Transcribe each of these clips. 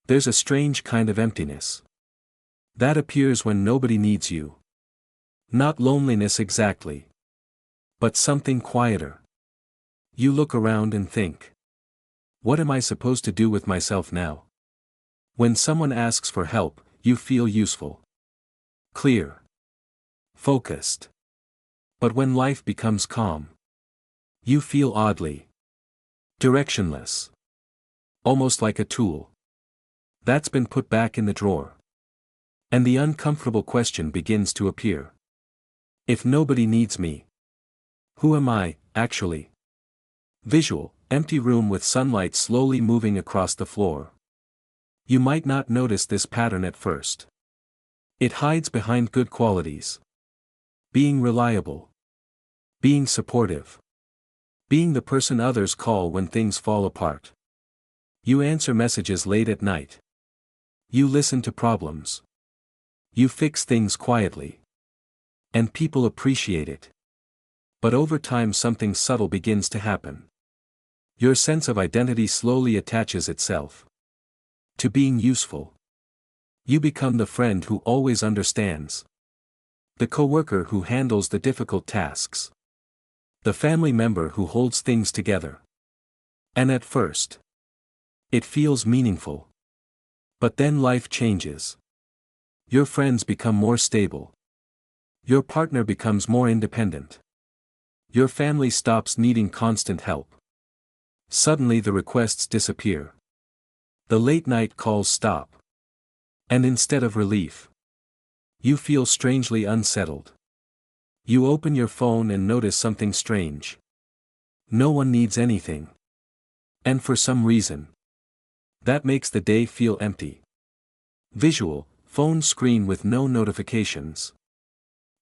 There's a strange kind of emptiness that appears when nobody needs you. Not loneliness exactly, but something quieter. You look around and think, what am I supposed to do with myself now? When someone asks for help, you feel useful, clear, focused. But when life becomes calm, you feel oddly directionless. Almost like a tool that's been put back in the drawer. And the uncomfortable question begins to appear. If nobody needs me, who am I, actually? Visual, empty room with sunlight slowly moving across the floor. You might not notice this pattern at first. It hides behind good qualities. Being reliable. Being supportive. Being the person others call when things fall apart. You answer messages late at night. You listen to problems. You fix things quietly. And people appreciate it. But over time something subtle begins to happen. Your sense of identity slowly attaches itself to being useful. You become the friend who always understands. The coworker who handles the difficult tasks. The family member who holds things together. And at first, it feels meaningful. But then life changes. Your friends become more stable. Your partner becomes more independent. Your family stops needing constant help. Suddenly the requests disappear. The late night calls stop. And instead of relief, you feel strangely unsettled. You open your phone and notice something strange. No one needs anything. And for some reason, that makes the day feel empty. Visual, phone screen with no notifications.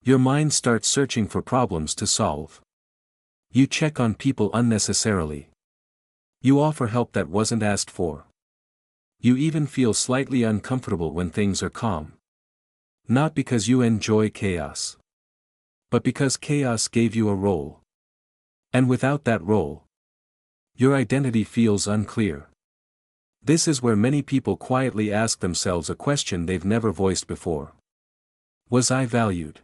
Your mind starts searching for problems to solve. You check on people unnecessarily. You offer help that wasn't asked for. You even feel slightly uncomfortable when things are calm. Not because you enjoy chaos, but because chaos gave you a role. And without that role, your identity feels unclear. This is where many people quietly ask themselves a question they've never voiced before. Was I valued?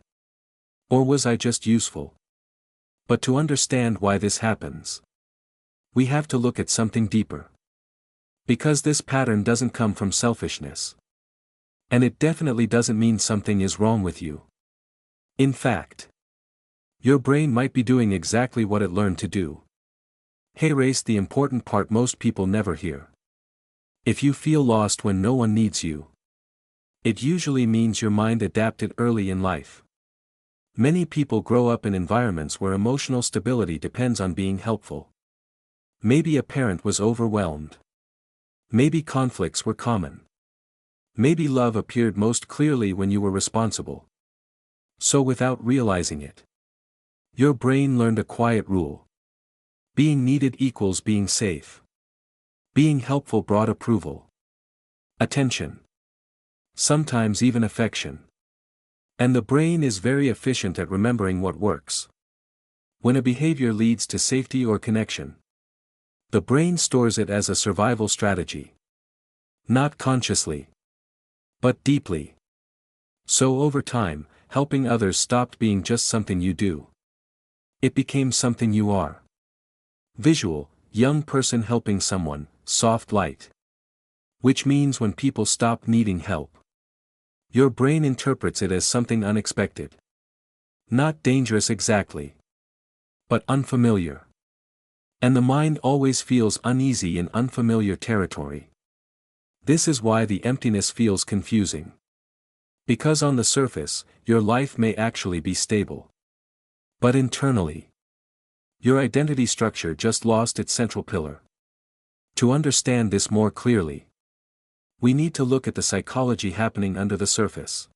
Or was I just useful? But to understand why this happens, we have to look at something deeper. Because this pattern doesn't come from selfishness. And it definitely doesn't mean something is wrong with you. In fact, your brain might be doing exactly what it learned to do. Hey, race, the important part most people never hear. If you feel lost when no one needs you, it usually means your mind adapted early in life. Many people grow up in environments where emotional stability depends on being helpful. Maybe a parent was overwhelmed. Maybe conflicts were common. Maybe love appeared most clearly when you were responsible. So without realizing it, your brain learned a quiet rule. Being needed equals being safe. Being helpful brought approval, attention, sometimes even affection. And the brain is very efficient at remembering what works. When a behavior leads to safety or connection, the brain stores it as a survival strategy. Not consciously, but deeply. So over time, helping others stopped being just something you do. It became something you are. Visual, young person helping someone, soft light. Which means when people stop needing help, your brain interprets it as something unexpected. Not dangerous exactly, but unfamiliar. And the mind always feels uneasy in unfamiliar territory. This is why the emptiness feels confusing. Because on the surface, your life may actually be stable. But internally, your identity structure just lost its central pillar. To understand this more clearly, we need to look at the psychology happening under the surface.